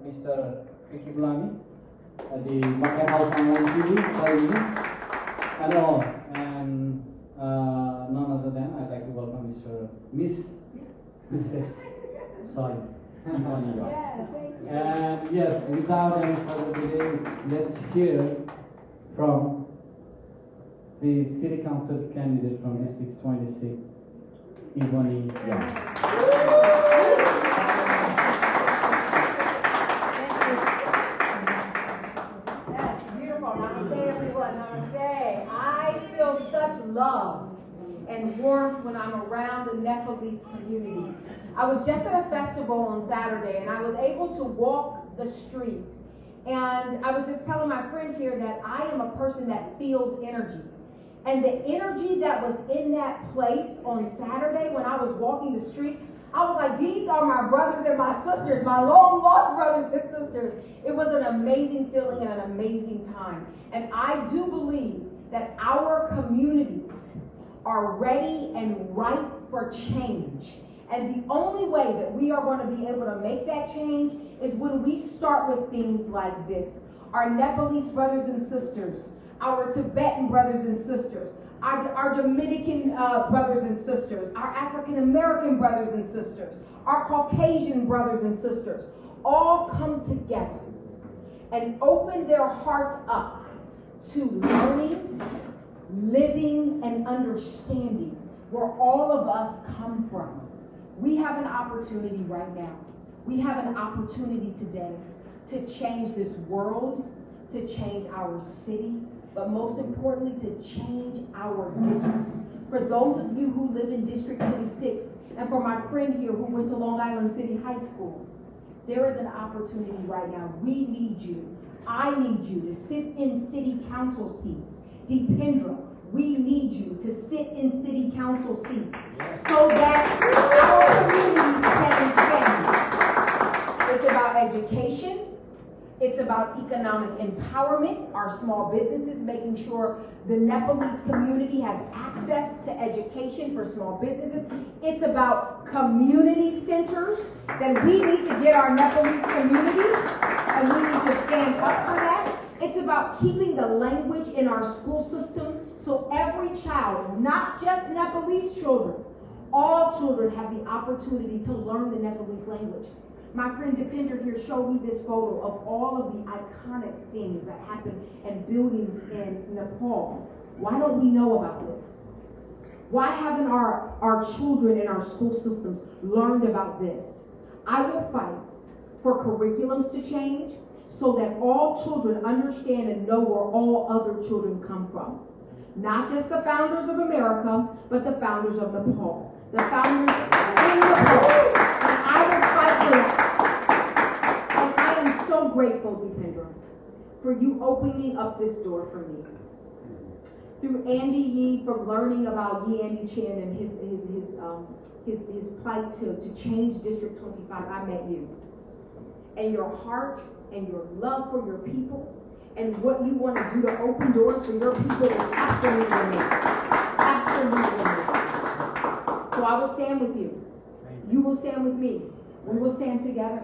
Mr. Vicky Bulami, the Bucket House Online TV, and all. And none other than I'd like to welcome Mrs. Sorry. And yes, without any further delay, let's hear from the City Council candidate from District 26, Ebony Young. Love and warmth when I'm around the Nepalese community. I was just at a festival on Saturday and I was able to walk the street, and I was just telling my friend here that I am a person that feels energy. And the energy that was in that place on Saturday when I was walking the street, I was like, these are my brothers and my sisters, my long lost brothers and sisters. It was an amazing feeling and an amazing time. And I do believe that our communities are ready and ripe for change. And the only way that we are going to be able to make that change is when we start with things like this. Our Nepalese brothers and sisters, our Tibetan brothers and sisters, our Dominican brothers and sisters, our African American brothers and sisters, our Caucasian brothers and sisters, all come together and open their hearts up to learning, living, and understanding where all of us come from. We have an opportunity right now. We have an opportunity today to change this world, to change our city, but most importantly, to change our district. For those of you who live in District 26, and for my friend here who went to Long Island City High School, there is an opportunity right now. We need you. I need you to sit in city council seats. Dipendra, we need you to sit in city council seats so that our communities can change. It's about education. It's about economic empowerment, our small businesses, making sure the Nepalese community has access to education for small businesses. It's about community centers, that we need to get our Nepalese communities, and we need to stand up for that. It's about keeping the language in our school system so every child, not just Nepalese children, all children have the opportunity to learn the Nepalese language. My friend Dipender here showed me this photo of all of the iconic things that happen and buildings in Nepal. Why don't we know about this? Why haven't our children in our school systems learned about this? I will fight for curriculums to change so that all children understand and know where all other children come from. Not just the founders of America, but the founders of Nepal. The founders in Nepal. And I will fight for that. And I am so grateful, Dipendra, for you opening up this door for me. Through Andy Yee, from learning about Yee Andy Chin and his plight to change District 25, I met you. And your heart and your love for your people and what you want to do to open doors for your people is absolutely amazing. Absolutely amazing. So I will stand with you. You will stand with me. We will stand together.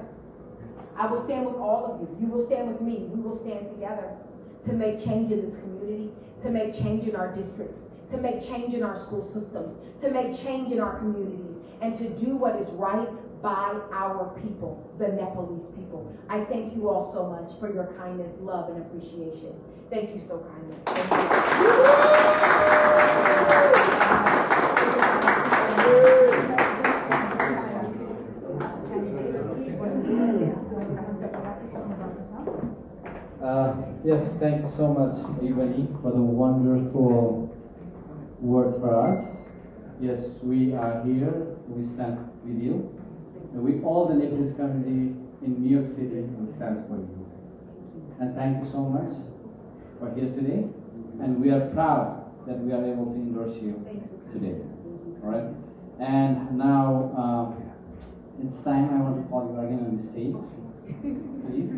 I will stand with all of you. You will stand with me. We will stand together to make change in this community, to make change in our districts, to make change in our school systems, to make change in our communities, and to do what is right by our people, the Nepalese people. I thank you all so much for your kindness, love, and appreciation. Thank you so kindly. Yes, thank you so much, Ebony, for the wonderful words for us. Yes, we are here. We stand with you. And we all the Nepalese community in New York City will stand for you. And thank you so much for here today. And we are proud that we are able to endorse you today. All right. And now it's time I want to call you again on the stage, please.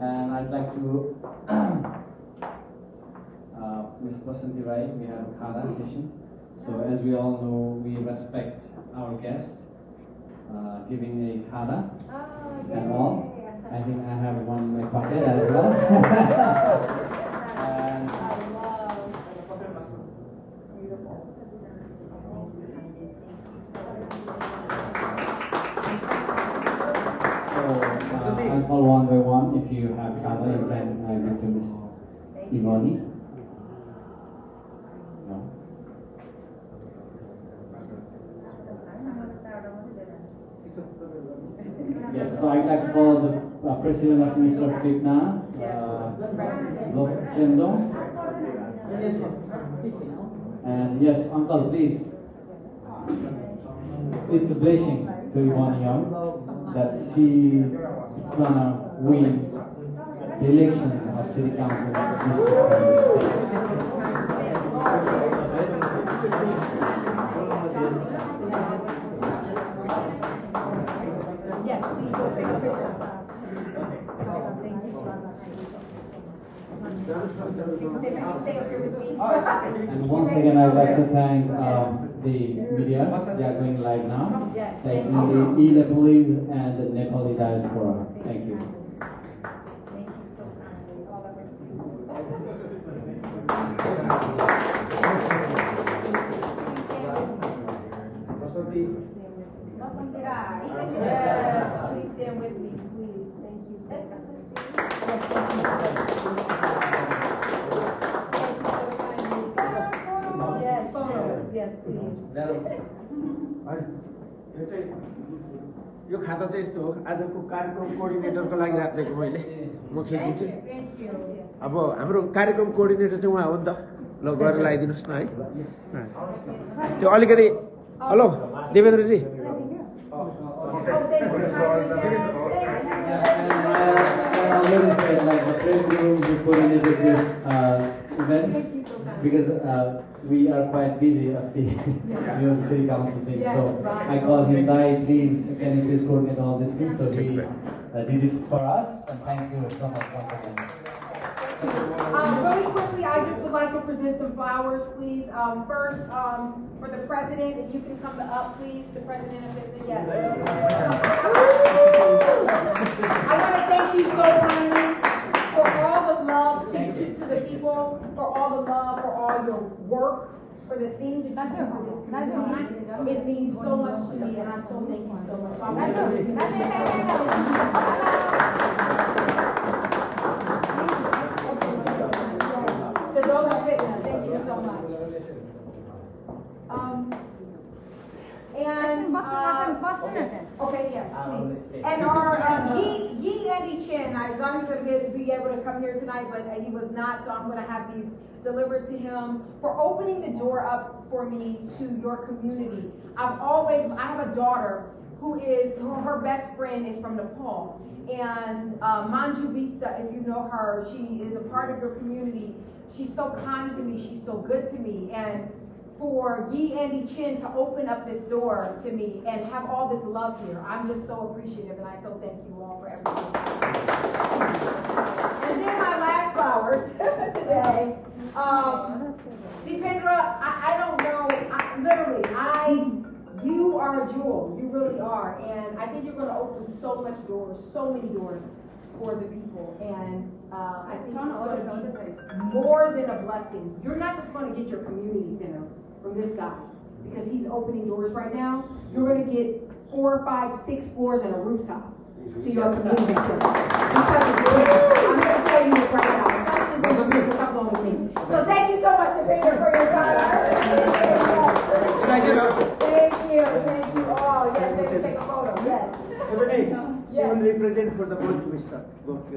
And I'd like to Ms. Basanti Rai, we have a Khada session. So as we all know, we respect our guest, giving a Khada and all as bucket as well. And I'll call one by one. If you have color, you can give to Miss Ivani. No. Yes, so I'd like to call the president of Mr. Fitna, Chendo. And yes, Uncle, please. It's a blessing to Ivani Young that she is gonna win the election of City Council Yes, please go take a picture. Stay up here with me. And once again, I'd like to thank the media. They are going live now. Yes, Thank thank the Nepalese and the Nepali diaspora. Thank you. Thank you so kindly, all of Yes, please stand with me, please. Thank you so much. Yes, photos. Yes, please. यो खाता चाहिँ यस्तो हो आजको कार्यक्रम कोअर्डिनेटरको लागि राखेको मैले म खेलिदिन्छु Thank you. अब हाम्रो कार्यक्रम कोअर्डिनेटर चाहिँ उहाँ हो नि त ल गरेर लगाइदिनुहोस् न है त्यो अलिकति hello Devendra ji Oh, thank you kindly. I already said, like, the trade room we coordinated this event because we are quite busy at the city council thing. Yes, So right. I called him, please, can you please coordinate all these things? So he did it for us, and thank you so much once again. Really quickly, I just would like to present some flowers, please. First, for the president, if you can come up, please, the president of the, yes. I want to thank you so kindly for all the love to the people, for all the love, for all your work, for the things that you do for this community. It means so much to me, and I so thank you so much. To those who fitness, thank you so much. Okay, yes, please. And our Yi Andy Chin, I thought he was going to be able to come here tonight, but he was not, so I'm going to have these delivered to him for opening the door up for me to your community. I have a daughter who is, her best friend is from Nepal. And Manju Vista, if you know her, she is a part of your community. She's so kind to me, she's so good to me. And for Yi Andy Chin to open up this door to me and have all this love here, I'm just so appreciative, and I so thank you all for everything. And then my last flowers today. Dipendra, I don't know, you are a jewel, you really are, and I think you're going to open so many doors for the people, and I think it's going to be more than a blessing. You're not just going to get your community center from this guy, because he's opening doors right now. You're going to get 4, 5, 6 floors and a rooftop to your community center. Because I'm going to tell you this right now, especially when you come on with me. So thank you so much, Dipendra, for your time. Thank you all. Yes, let me take a photo. Yes. She will represent for the Manju Vista.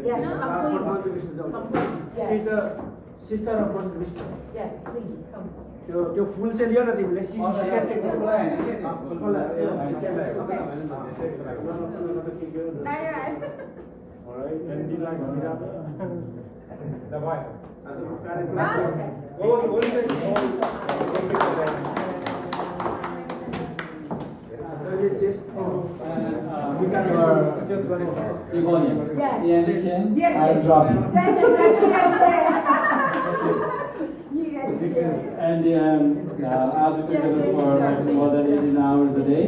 Yes, Manju Vista. Yes. She's the sister of Manju Vista. Yes, please come. त्यो full चाहिँ लियो न तिमीले Yes. I'll drop you. Thank you. And I'll be together for like more than 18 hours a day.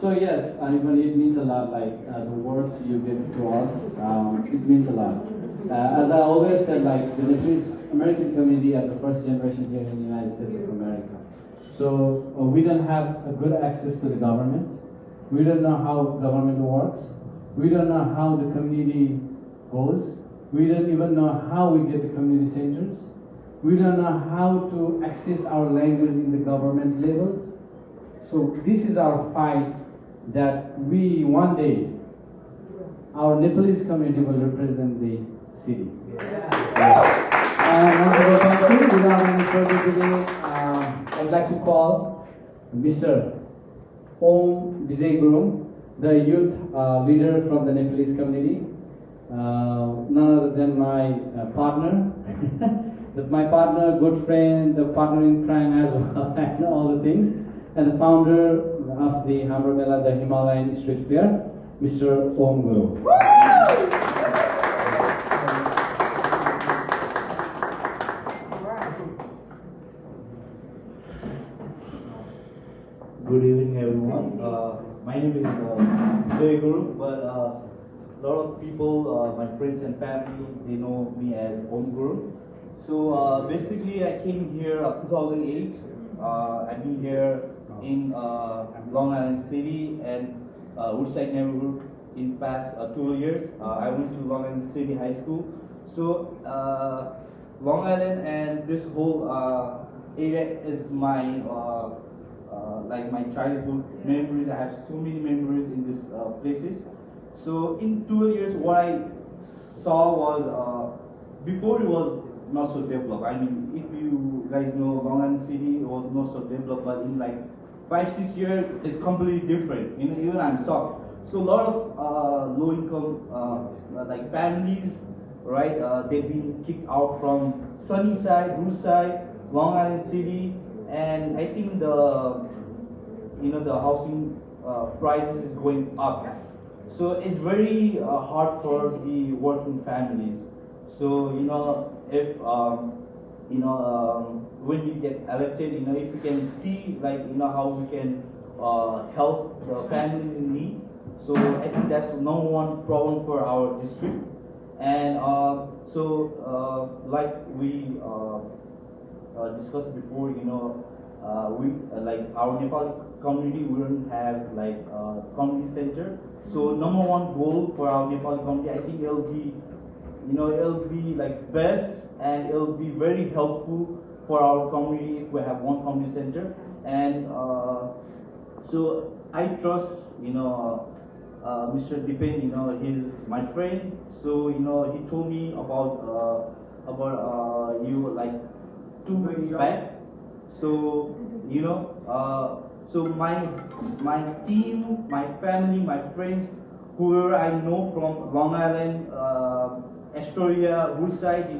So yes, even it means a lot. Like the words you give to us, it means a lot. As I always said, like the Nepalese American community are the first generation here in the United States of America. So we don't have a good access to the government. We don't know how government works. We don't know how the community goes. We don't even know how we get the community centers. We don't know how to access our language in the government levels. So this is our fight that we one day, our Nepalese community will represent the city. And once again, thank you. Without any further delay, I'd like to call Mr. Om Vijay Gurung, the youth leader from the Nepalese community. None other than my partner, my partner, good friend, the partner in crime as well, and all the things, and the founder of the Hamra Mela, the Himalayan Street Fair, Mr. Om Gurung. Good evening, everyone. My name is Vijay Guru, but a lot of people, my friends and family, they know me as Om Guru. So basically, I came here 2008. I've been here in Long Island City and Woodside neighborhood in past 2 years. I went to Long Island City High School. So Long Island and this whole area is my like my childhood memories. I have so many memories in these places. So in 2 years, what I saw was before it was not so developed. I mean, if you guys know Long Island City, it was not so developed, but in like 5-6 years, it's completely different. You know, even I'm shocked. So a lot of low-income like families, right? They've been kicked out from Sunnyside, Woodside, Long Island City, and I think the housing prices is going up. So it's very hard for the working families. So if when we get elected, if we can see how we can help the families in need. So I think that's number one problem for our district. And like we discussed before, we like our Nepali community, we don't have like community center. So number one goal for our Nepali community, I think it'll be like best, and it'll be very helpful for our community if we have one community center. And so I trust Mr. Dipen, he's my friend. So he told me about you like 2 weeks back. So so my team, my family, my friends, whoever I know from Long Island, Astoria, Woodside,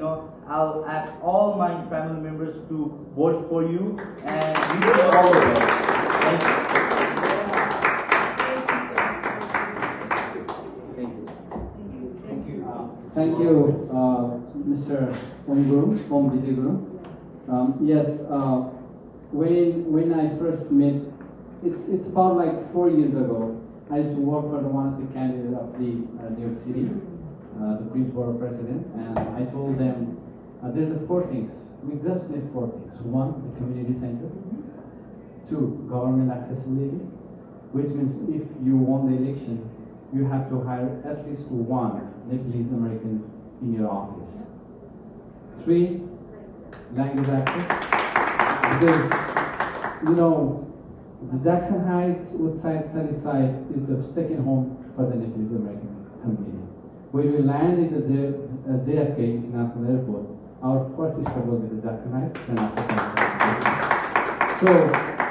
I'll ask all my family members to vote for you, and we will all of them. Thank you. Thank you, Mr. Om Vijay Guru. Yes, when I first met, it's about like 4 years ago. I used to work for one of the candidates of the New York City, the Greensboro president, and I told them there's 4 things. We just need 4 things. 1, the community center. 2, government accessibility, which means if you won the election, you have to hire at least 1 Nepalese American in your office. 3, language access, because the Jackson Heights, Woodside, Sunnyside is the second home for the Nepalese American community. When we land in the JFK International Airport, our first struggle with the Jackson Heights, then after Sunnyside. So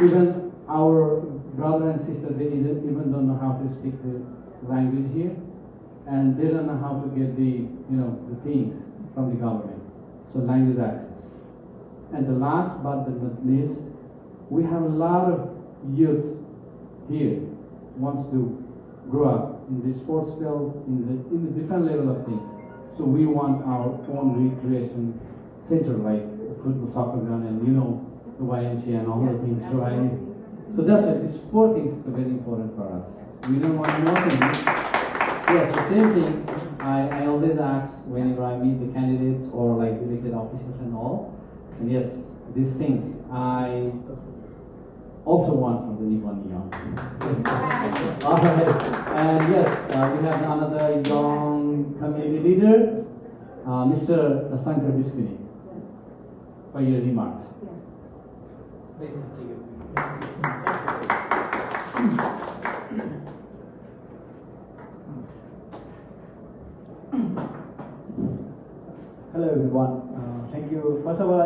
even our brother and sister, they even don't know how to speak the language here, and they don't know how to get the the things from the government. So language access. And the last but not least, we have a lot of youth here wants to grow up in the sports field, in the different level of things. So we want our own recreation center, like the football, soccer ground, and the YMCA and all the things, right? So that's why these four things are very important for us. We don't want more things. Yes, the same thing I always ask whenever I meet the candidates or like elected officials and all. And yes, these things I also want from the Nippon Young. Alright, and yes, we have another young community leader, Mr. Sankar Biskuni, for your remarks. Hello everyone. Thank you. First of all, I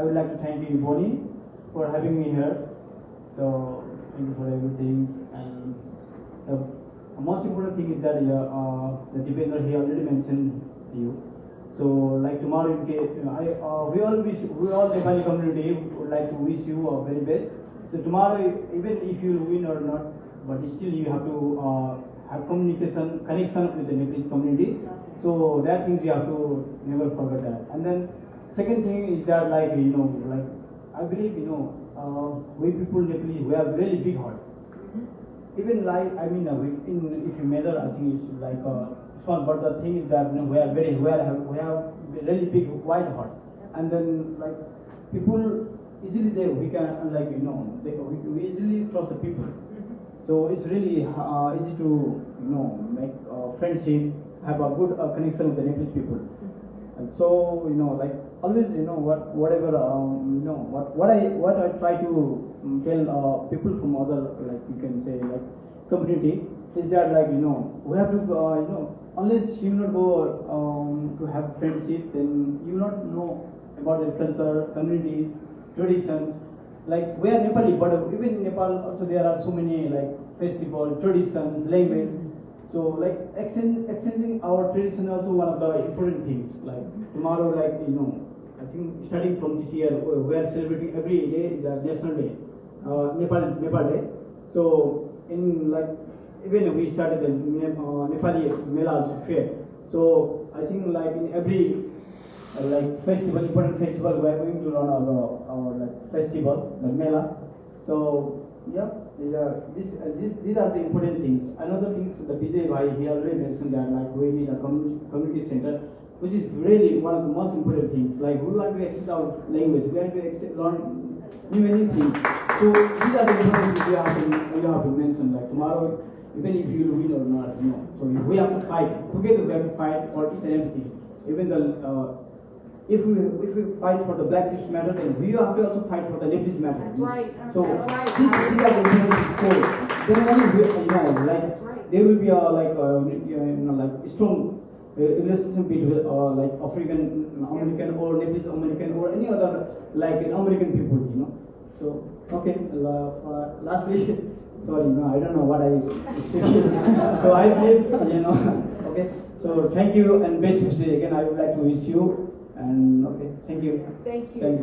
would like to thank you, Bonnie, for having me here. So thank you for everything. And the most important thing is that the Dipendra he already mentioned to you. So like tomorrow, in case we all Nepali community would like to wish you a very best. So tomorrow, even if you win or not, but still you have to have connection with the Nepalese community. So that things you have to never forget that. And then second thing is that like I believe we people Nepalese we have really big heart. Even like if you measure, I think it's like small, but the thing is that we have really big wide heart. And then like people easily we can we easily trust the people. So it's really easy to make friendship, have a good connection with the Nepalese people. And so like always whatever what I try to tell people from other like you can say like community is that like we have to unless you not go to have friendship, then you not know about the culture, communities, traditions. Like we are Nepali, but even in Nepal also there are so many like festivals, traditions, language. So like exchanging our tradition also one of the important things. Like tomorrow, like I think starting from this year we are celebrating every day the National Day, Nepal Day. So in like even we started the Nepali Mela fair. So I think like in every like festival, important festival, we are going to run our like festival, the Mela. So yeah, these are the important things. Another thing, the Vijay Bhai, he already mentioned that like we need a community center, which is really one of the most important things. Like we want to exchange our language, we want to learn many things. So these are the important things you have to mention. Like tomorrow, even if you win or not, so we have to fight together. We have to fight for each and everything. Even the if we fight for the Black Lives Matter, then we have to also fight for the Nepalese matter. That's right. So That's right. these are the important stories. Then only like there will be a like like strong relationship between like African American or Nepalese American or any other like American people. So okay. Lastly, sorry, I don't know what I speaking. So I please okay. So thank you and best wishes again. I would like to wish you. And okay, thank you. Thank you. Thanks.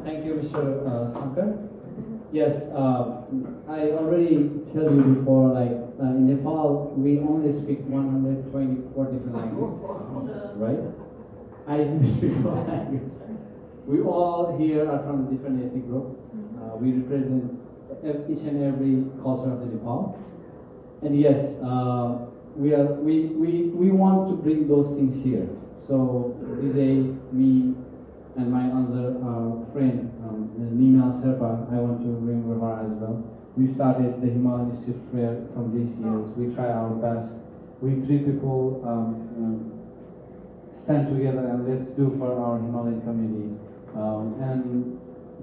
Thank you, Mr. Sankar. Yes, I already tell you before, like in Nepal, we only speak 124 different languages, right? I didn't speak 4 languages. We all here are from different ethnic group. We represent each and every culture of the Nepal. And yes, we want to bring those things here. So Vijay, me, and my other friend, Nina Serpa, I want to remember her as well. We started the Himalayan Institute Fair from this year. We try our best. We 3 people stand together and let's do for our Himalayan community. And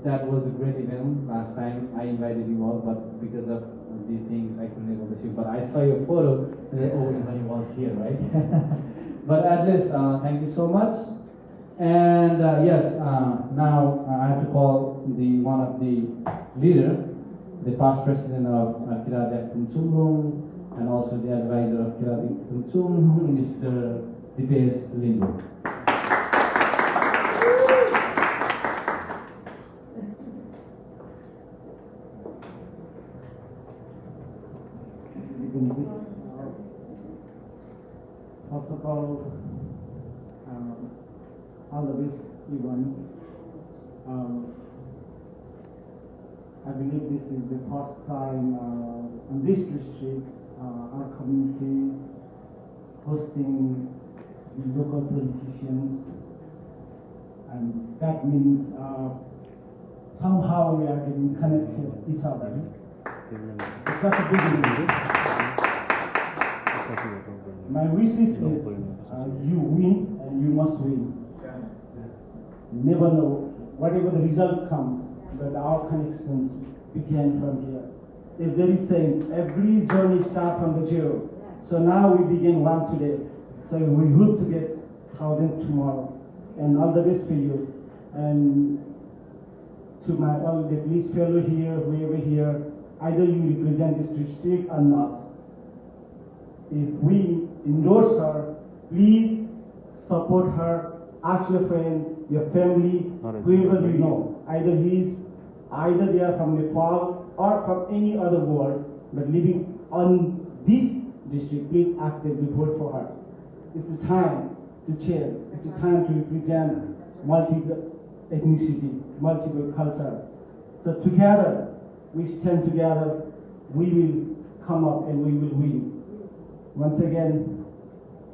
that was a great event last time. I invited you all, but because of these things I couldn't able to shoot. But I saw your photo and then, oh, Imani was here, right? But at least, thank you so much. And yes, now I have to call one of the leader, the past president of Kiradak Tumtum, and also the advisor of Kiradak Tumtum, Mr. Dipesh Lindu. First of all the best, Ivan. I believe this is the first time in this district, our community hosting the local politicians, and that means somehow we are getting connected with each other. It's just a beginning. My wishes is you win and you must win. You never know, whatever the result comes, but our connections began from here. It's very same. Every journey starts from the zero. So now we begin one today. So we hope to get thousands tomorrow. And all the best for you. And to my all the police fellow here, whoever here, either you represent this district or not. If we endorse her, please support her. Ask your friend, your family, whoever you know. Either they are from Nepal or from any other world, but living on this district, please ask them to vote for her. It's the time to change. It's the time to represent multiple ethnicity, multiple culture. So together, we stand together, we will come up and we will win. Once again,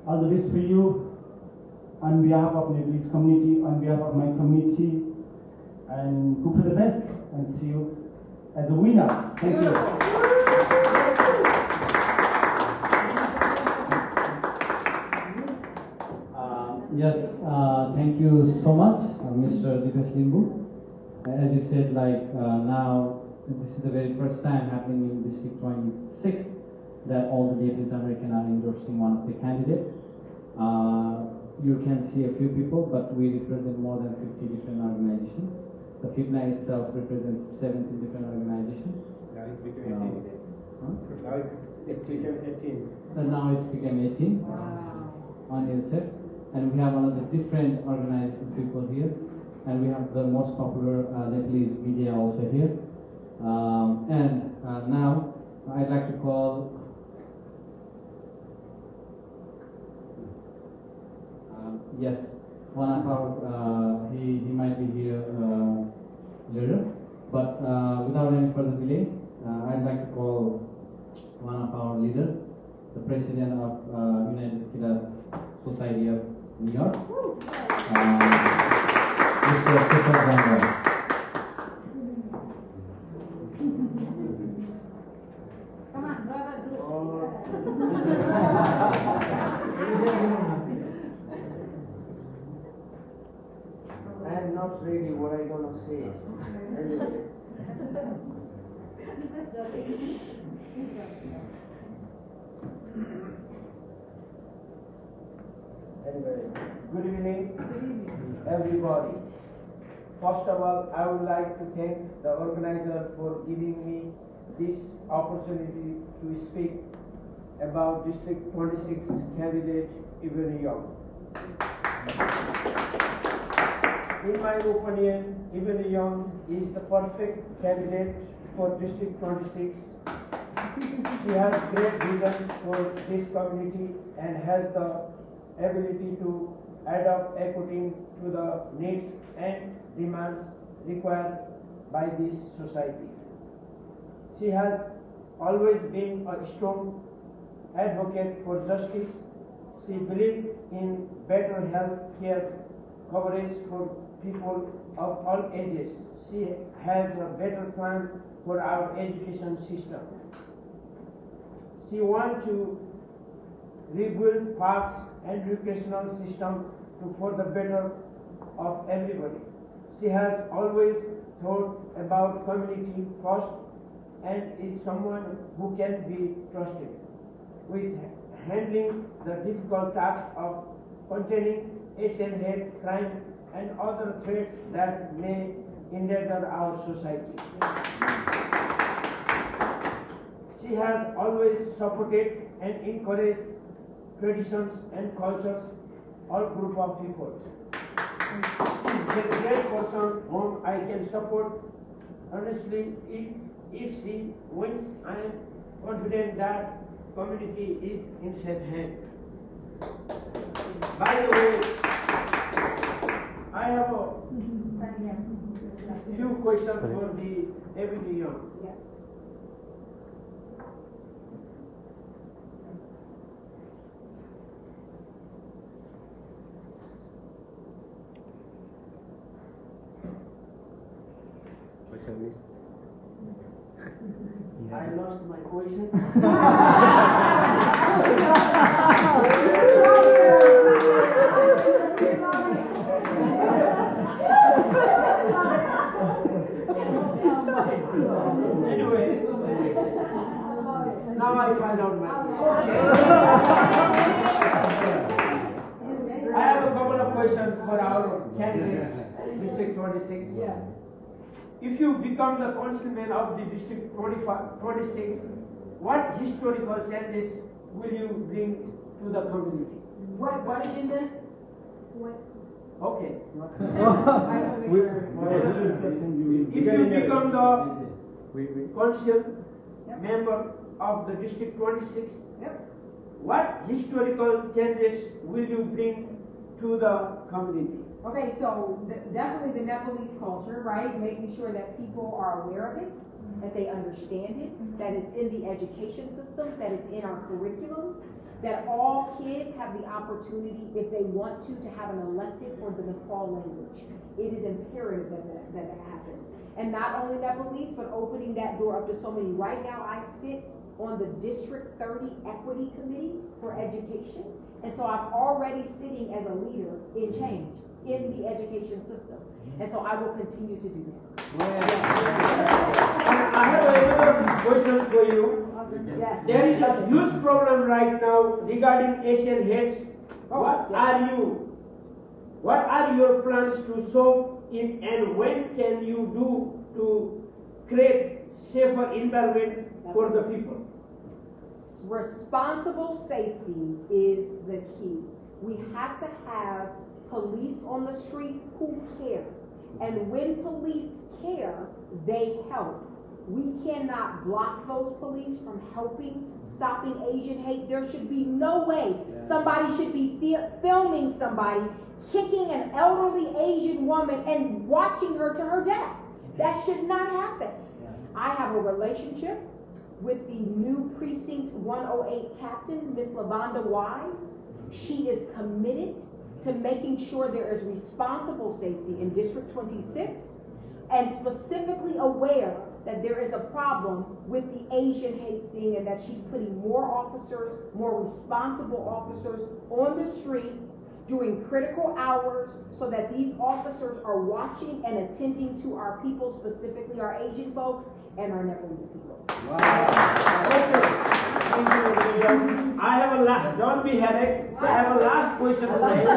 all the best for you. On behalf of Nepalese community, on behalf of my community, and hope for the best, and see you as a winner. Thank you. Yes, thank you so much, Mr. Dipesh Limbu. As you said, now this is the very first time happening in District 26 that all the Japanese American are endorsing one of the candidates. You can see a few people, but we represent more than 50 different organizations. The FIPNA itself represents 17 different organizations. Now it's become 18. Now it's become 18. And now it's become 18 on itself. And we have another different organized people here. And we have the most popular Nepalese media also here. Now I'd like to call yes, one of our, he might be here later, but without any further delay, I'd like to call one of our leaders, the president of United Kirat Society of New York, Mr. Keshav Gangwal. I'm not ready what I'm gonna say. Anyway, good evening, everybody. First of all, I would like to thank the organizer for giving me this opportunity to speak about District 26 candidate Ibn Young. In my opinion, Ibn Young is the perfect candidate for District 26. She has great vision for this community and has the ability to adapt equity to the needs and demands required by this society. She has always been a strong advocate for justice. She believed in better health care coverage for people of all ages. She has a better plan for our education system. She wants to rebuild parks and educational system for the better of everybody. She has always thought about community first and is someone who can be trusted with handling the difficult task of containing Asian hate crime and other threats that may endanger our society. She has always supported and encouraged traditions and cultures, all group of people. She is a great person whom I can support. Honestly, if she wins, I am confident that community is in safe hands. By the way, I have a few questions for the Ebony Young. Yes. I lost my question. Anyway, now I find out my question. I have a couple of questions for our candidates, District 26. Yeah. If you become the councilman of the District 26, what historical changes will you bring to the community? What agenda? What? Okay. We- If you become the we council Yep. member of the District 26, Yep. what historical changes will you bring to the community? Okay, so definitely the Nepalese culture, right? Making sure that people are aware of it, that they understand it, that it's in the education system, that it's in our curriculums, that all kids have the opportunity, if they want to have an elective for the Nepal language. It is imperative that happens. And not only Nepalese, but opening that door up to so many. Right now, I sit on the District 30 Equity Committee for Education, and so I'm already sitting as a leader in change in the education system. And so I will continue to do that. And I have another question for you. Yes. There is a huge problem right now regarding Asian heads. Oh, What yeah. are your plans to solve it, and when can you do to create safer environment for the people? Responsible safety is the key. We have to have police on the street who care. And when police care, they help. We cannot block those police from helping, stopping Asian hate. There should be no way somebody should be filming somebody kicking an elderly Asian woman and watching her to her death. That should not happen. I have a relationship with the new Precinct 108 captain, Miss Lavonda Wise. She is committed to making sure there is responsible safety in District 26, and specifically aware that there is a problem with the Asian hate thing, and that she's putting more officers, more responsible officers on the street during critical hours, so that these officers are watching and attending to our people, specifically our Asian folks and our Nepalese people. Okay. Thank you, William. I have a last, don't be headache. I have a last question I for love it. you. I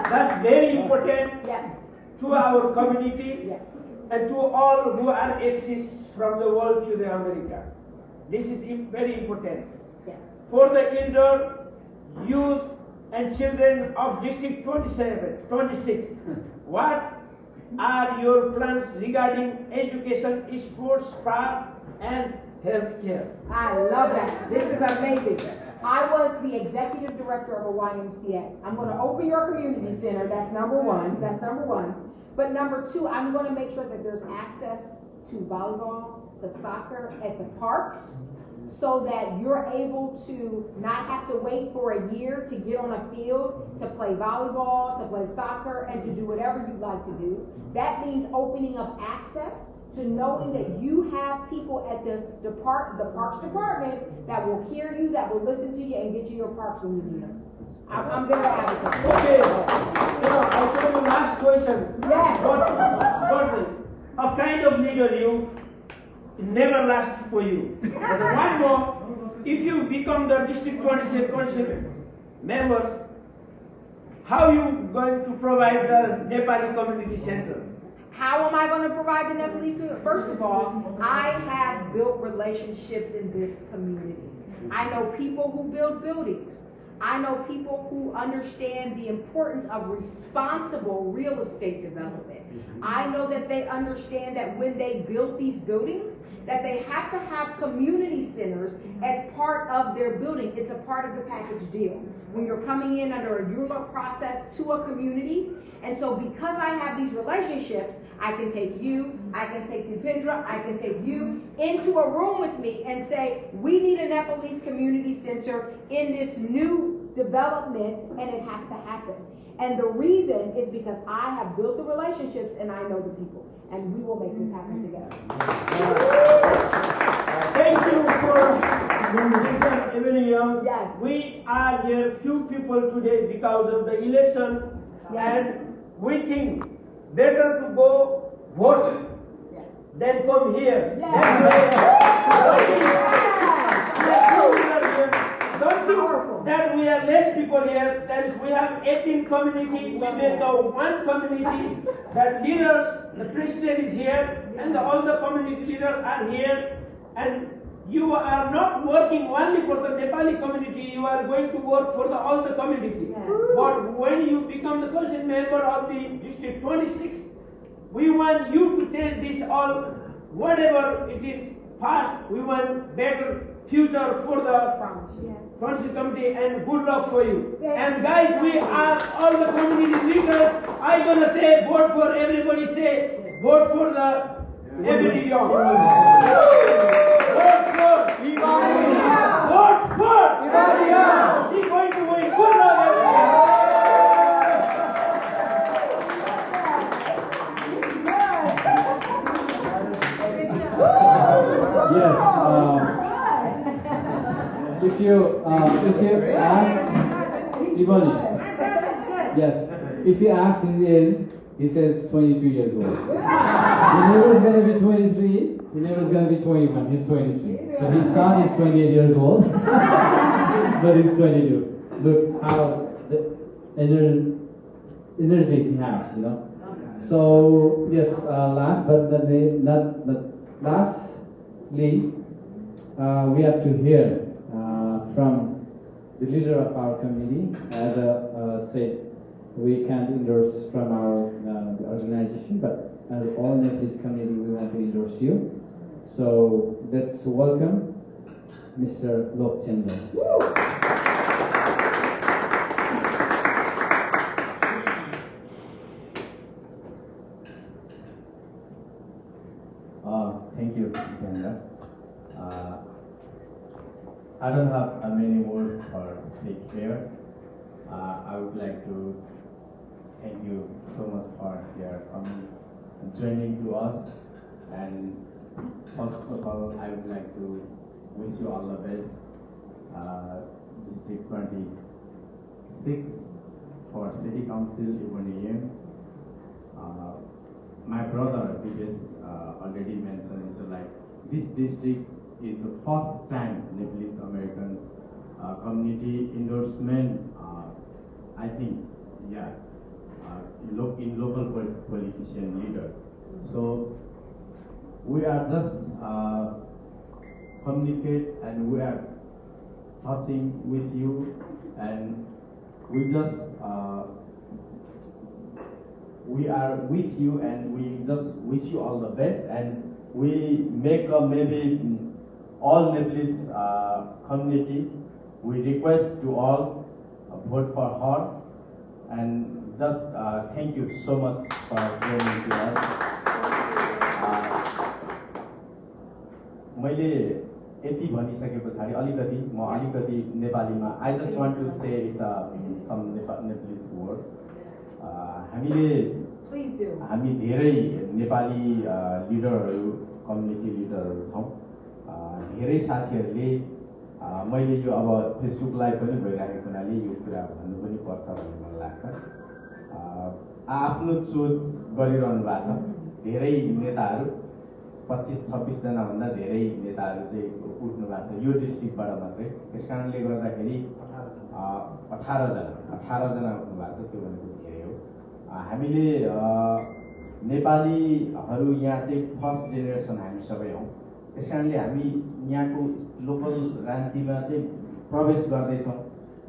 love That's very important it. Yes. to our community Yes. and to all who are access from the world to the America. This is very important. Yes. For the elder, youth, and children of District 26, what are your plans regarding education, sports, park, and healthcare? I love that. This is amazing. I was the executive director of a YMCA. I'm going to open your community center. That's number one. That's number one. But number two, I'm going to make sure that there's access to volleyball, to soccer at the parks, so that you're able to not have to wait for a year to get on a field to play volleyball, to play soccer, and to do whatever you'd like to do. That means opening up access to knowing that you have people at the Parks Department that will hear you, that will listen to you, and get you your parks when you need them. I'm very advocate. Okay. Now, I told you last question. Yes. But a kind of leader you never lasts for you. But one more, if you become the District 26 council members, how you going to provide the Nepali Community Center? How am I going to provide the Nepalese food? First of all, I have built relationships in this community. I know people who build buildings. I know people who understand the importance of responsible real estate development. I know that they understand that when they build these buildings, that they have to have community centers as part of their building. It's a part of the package deal. When you're coming in under a ULA process to a community, and so because I have these relationships, I can take you, I can take Dipendra, I can take you into a room with me and say, we need a Nepalese community center in this new development, and it has to happen. And the reason is because I have built the relationships and I know the people, and we will make this happen together. Thank you for listening, Ebony Young. Yes. We are here few people today because of the election, Yes. and we think better to go vote Yes. than come here. Yes. Don't think that we are less people here. That is, we have 18 community. We make one community. That leaders, the president is here, and all the community leaders are here. And you are not working only for the Nepali community. You are going to work for all the community. Yes. But when you become the council member of the District 26, we want you to change this all. Whatever it is past, we want better future for the council committee, and good luck for you. And guys, we are all the community leaders. I'm gonna say vote for everybody. Say vote for the Ebony Young. Vote for Ebony Young. Vote for Ebony Young. She's going to win. Good luck, everybody. Yes. If you ask Ebony, yes, if you ask his age, he says 22 years old. He never is going to be 23. He never is going to be 21. He's 23. So his son is 28 years old, but he's 22. Look how the energy he has, you know. So yes, last but lastly, we have to hear from the leader of our community. As said, we can't endorse from our organization, but as all Nepalese community, we want to endorse you. So let's welcome Mr. Lok Chandra. Thank you, Dipendra. I don't have many words for speak here. I would like to thank you so much for your coming and joining to us. And first of all, I would like to wish you all the best. District 26 for City Council Ebony Young. My brother Dipesh already mentioned, so like this district is the first time Nepalese American community endorsement. I think, yeah, in local politician leader. So we are just communicate, and we are talking with you, and we just we are with you, and we just wish you all the best, and we make maybe all Nepalese community, we request to all vote for her, and just thank you so much for joining to us. मैले यति भनिसके पछाडि अलिकति म अलिकति नेपालीमा I just want to say some Nepalese word. हामी धेरै Nepali लिडरहरू community लिडरहरू छौँ. धेरै साथीहरूले मैले यो अब फेसबुक लाइभ पनि भइरहेको हुनाले यो कुरा भन्नु पनि पर्छ भन्ने मलाई लाग्छ. आफ्नो सोच गरिरहनु भएको छ. धेरै नेताहरू 25-26 जना भन्दा धेरै नेताहरू चाहिँ उठ्नु भएको छ यो डिस्ट्रिक्टबाट मात्रै. त्यसकारणले गर्दाखेरि 18 जना उठ्नु भएको छ. त्यो भनेको धेरै हो. हामीले नेपालीहरू यहाँ चाहिँ फर्स्ट जेनेरेसन हामी सबै हौँ. त्यसकारणले हामी यहाँको लोकल राजनीतिमा चाहिँ प्रवेश गर्दैछौँ.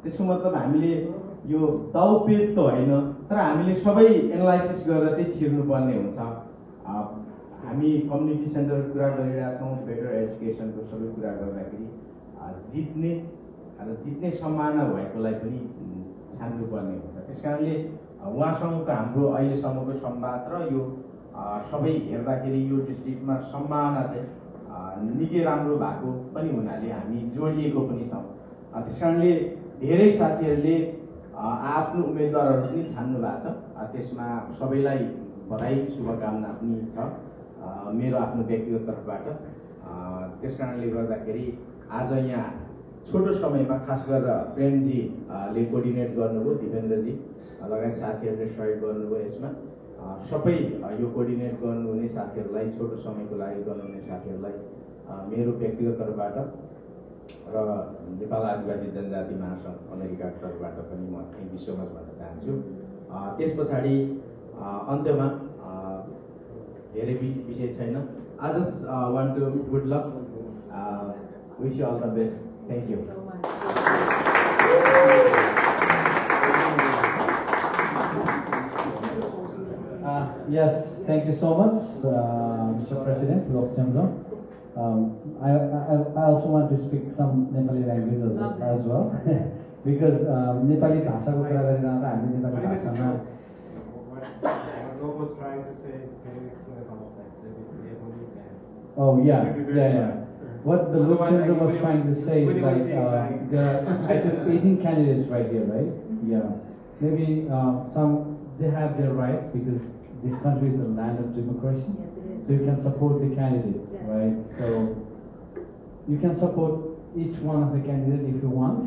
त्यसको मतलब हामीले यो दाउ पेज त होइन, तर हामीले सबै एनालाइसिस गरेर चाहिँ छिर्नुपर्ने हुन्छ. हामी कम्युनिटी सेन्टरको कुरा गरिरहेका छौँ, बेटर एजुकेसनको सबै कुरा गर्दाखेरि जित्ने सम्भावना भएकोलाई पनि छान्नुपर्ने हुन्छ. त्यसकारणले उहाँसँगको हाम्रो अहिलेसम्मको संवाद र यो सबै हेर्दाखेरि यो डिस्ट्रिक्टमा सम्भावना चाहिँ निकै राम्रो भएको पनि हुनाले हामी जोडिएको पनि छौँ। त्यस कारणले धेरै साथीहरूले आफ्नो उम्मेदवारहरू पनि छान्नु भएको छ। त्यसमा सबैलाई बधाई शुभकामना पनि छ मेरो आफ्नो व्यक्तिगत तर्फबाट। त्यस कारणले गर्दाखेरि आज यहाँ छोटो समयमा खास गरेर प्रेमजीले कोअर्डिनेट गर्नुभयो, दिपेन्द्रजी लगायत साथीहरूले सहयोग गर्नुभयो। यसमा सबै यो कोअर्डिनेट गर्नुहुने साथीहरूलाई, छोटो समयको लागि गर्नुहुने साथीहरूलाई मेरो व्यक्तिगत तर्फबाट र नेपाल आदिवासी जनजाति महासङ्घ अमेरिकाको तर्फबाट पनि म थ्याङ्क यू सो मच भन्न चाहन्छु। त्यस पछाडि अन्त्यमा धेरै विषय छैन। I just want to good luck, wish you all the best. Thank you. Yes, thank you so much, Mr. President, Lokchandra. I also want to speak some Nepali language as well because Nepali भाषाको कुरा गरिरहँदा हामी नेपाली भाषामा Oh yeah. What the Lokchandra was trying to say is like there are I think 18 candidates right here, right? Yeah. Maybe some they have their rights because this country is the land of democracy. Yes, it is. So you can support the candidate, Yes. right? So you can support each one of the candidates if you want.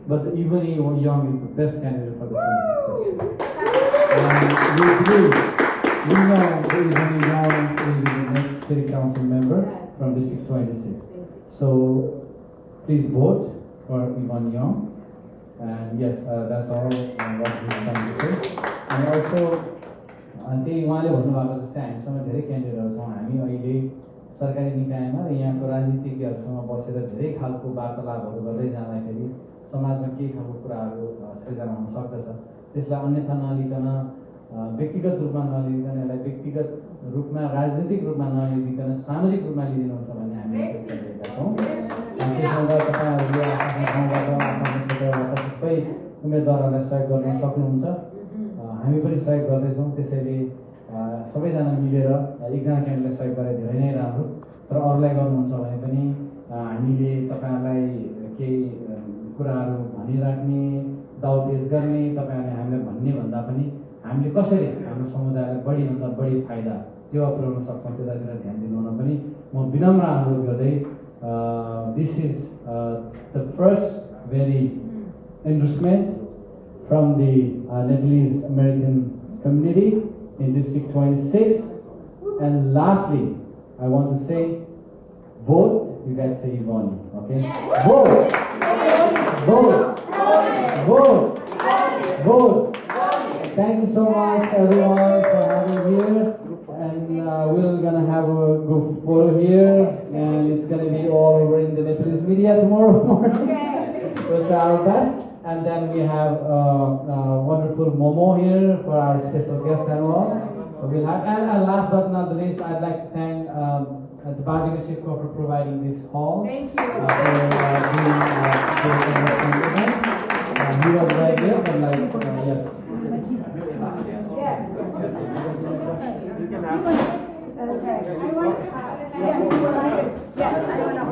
But Ivani Young is the best candidate for the 26th session. We know that Ivani Young will be the next city council member from District 26. So please vote for Ivani Young. And yes, that's all what we're trying to say. And also, त्यही उहाँले भन्नुभएको जस्तै हामीसँग धेरै क्यान्डिडेटहरू छौँ। हामी अहिले सरकारी निकायमा र यहाँको राजनीतिज्ञहरूसँग बसेर धेरै खालको वार्तालापहरू गर्दै जाँदाखेरि समाजमा केही खालको कुराहरू सृजना हुन सक्दछ। त्यसलाई अन्यथा नलिकन व्यक्तिगत रूपमा नलिकन यसलाई व्यक्तिगत रूपमा राजनीतिक रूपमा नलिकन सामाजिक रूपमा लिदिनुहुन्छ भन्ने हामी अपेक्षा गरेका छौँ। त्यसमा तपाईँहरूले आफ्नो ठाउँबाट आफ्नो क्षेत्रबाट सबै उम्मेदवारहरूलाई सहयोग गर्न सक्नुहुन्छ। हामी पनि सहयोग गर्दैछौँ। त्यसैले सबैजना मिलेर एकजना क्यान्डिडेटलाई सहयोग गरे धेरै नै राम्रो। तर अरूलाई गर्नुहुन्छ भने पनि हामीले तपाईँहरूलाई केही कुराहरू भनिराख्ने दाउपेच गर्ने तपाईँहरूले हामीलाई भन्ने भन्दा पनि हामीले कसरी हाम्रो समुदायलाई बढीभन्दा बढी फाइदा त्यो पुर्याउन सक्छौँ त्यतातिर ध्यान दिनुहुन पनि म विनम्र अनुरोध गर्दै this is the first very endorsement from the Nepalese American community in District 26. And lastly, I want to say, vote. You guys say Ivani, okay? Vote. Vote. Vote. Vote. Thank you so much, everyone, for having here. And we're gonna have a group photo here, and it's gonna be all over in the Nepalese media tomorrow morning. We'll try our best. And then we have wonderful Momo here for our special guest and all. We'll have, and last but not the least, I'd like to thank the Bajika Shipko for providing this hall. Thank you. For doing event. He was right there, but like, yes. Yes. Okay. Yes, you would like it. Yes,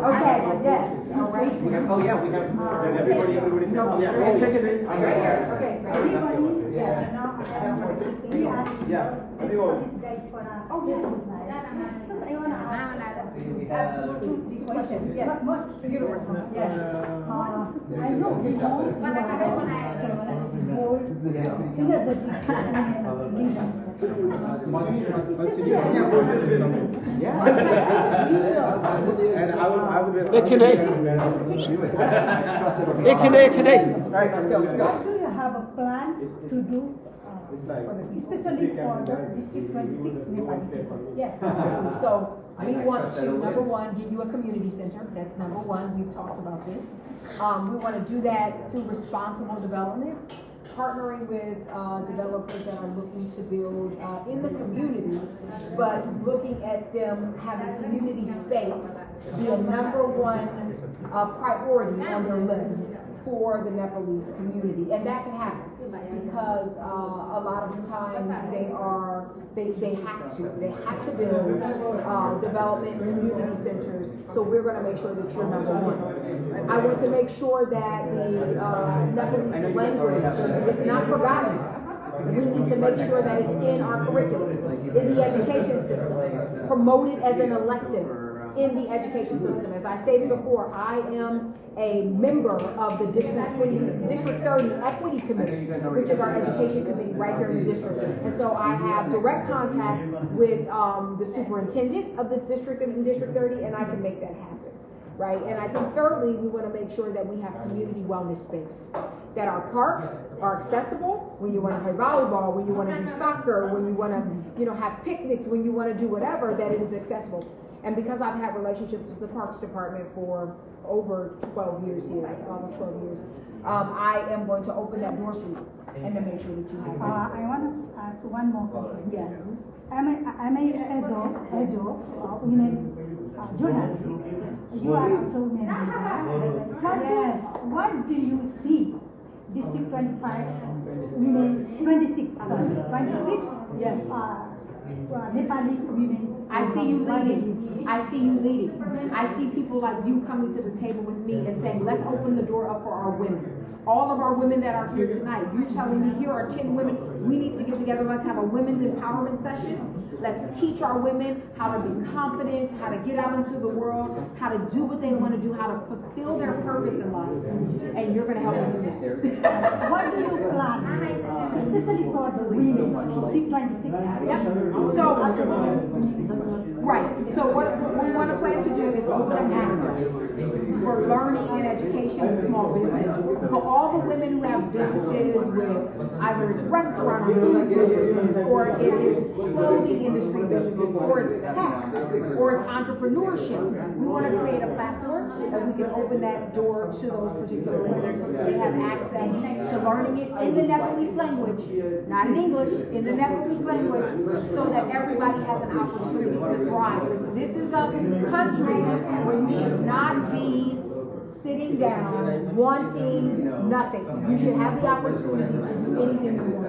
okay, yes. All right. Oh, yeah, we have. Everybody. No, Yeah, ready. second it. Right here, okay. Yeah. Yeah. I think all. Oh, yes. Just, I want to ask two questions. Yes. Universal. Yes. I know you What do you have a plan to do, especially for the District 26 Nepali? Yes, so we want to, number one, give you a community center. That's number one. We've talked about this. We want to do that through responsible development, partnering with developers that are looking to build in the community, but looking at them having community space be a number one priority on their list. for the Nepalese community, and that can happen because a lot of the times they have to build development community centers. So we're going to make sure that you're number one. I want to make sure that the Nepalese language is not forgotten. We need to make sure that it's in our curriculums, in the education system, promoted as an elective in the education system. As I stated before, I am a member of the District 30 Equity Committee, which is our education committee right here in the district. And so I have direct contact with the superintendent of this district in District 30, and I can make that happen. Right? And I think thirdly, we want to make sure that we have community wellness space. That our parks are accessible when you want to play volleyball, when you want to do soccer, when you want to, have picnics, when you want to do whatever, that it is accessible. And because I've had relationships with the Parks Department for over 12 years here, almost 12 years, I am going to open that door for you and to make sure that you have it. I want to ask one more question. Yes. Am I Ejo, women journalist? You are also women. What do you see? District 25, women, 26, sorry, 26? Yes. Nepali women. I see you leading. I see you leading. I see people like you coming to the table with me and saying, let's open the door up for our women. All of our women that are here tonight, you telling me here are 10 women, we need to get together, let's have a women's empowerment session. Let's teach our women how to be confident, how to get out into the world, how to do what they want to do, how to fulfill their purpose in life. And you're going to help them do that. What do you plan, especially for the women, District 26? Yep. So, right. So what we want to plan to do is open access for learning and education in small business for all the women who have businesses with either it's restaurant or food businesses, or it is clothing industry businesses, or it's tech, or it's entrepreneurship. We want to create a platform that we can open that door to those particular women so that they have access to learning it in the Nepalese language, not in English, in the Nepalese language, so that everybody has an opportunity to thrive. This is a country where you should not be sitting down wanting nothing. You should have the opportunity to do anything you want.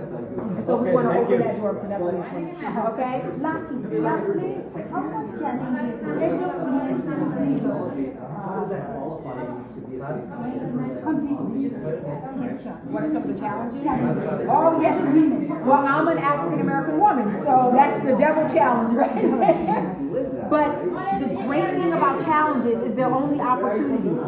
And so we want to open that door up to Nepalese women. Okay? Lastly, how much challenges What are some of the challenges? Oh, yes, women. Well, I'm an African American woman, so that's the devil challenge, right? But the great thing about challenges is they're only opportunities.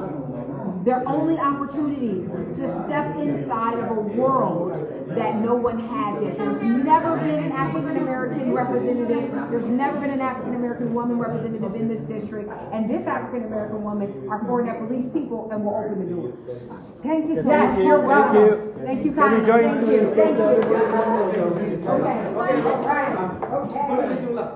They're only opportunities to step inside of a world that no one has yet. There's never been an African American representative. There's never been an African American woman representative in this district. And this African American woman are for Nepalese people, and will open the door. Thank you so Yes, much. you're welcome. Thank you, Connie. Thank you. Thank you. Okay. All right. Okay.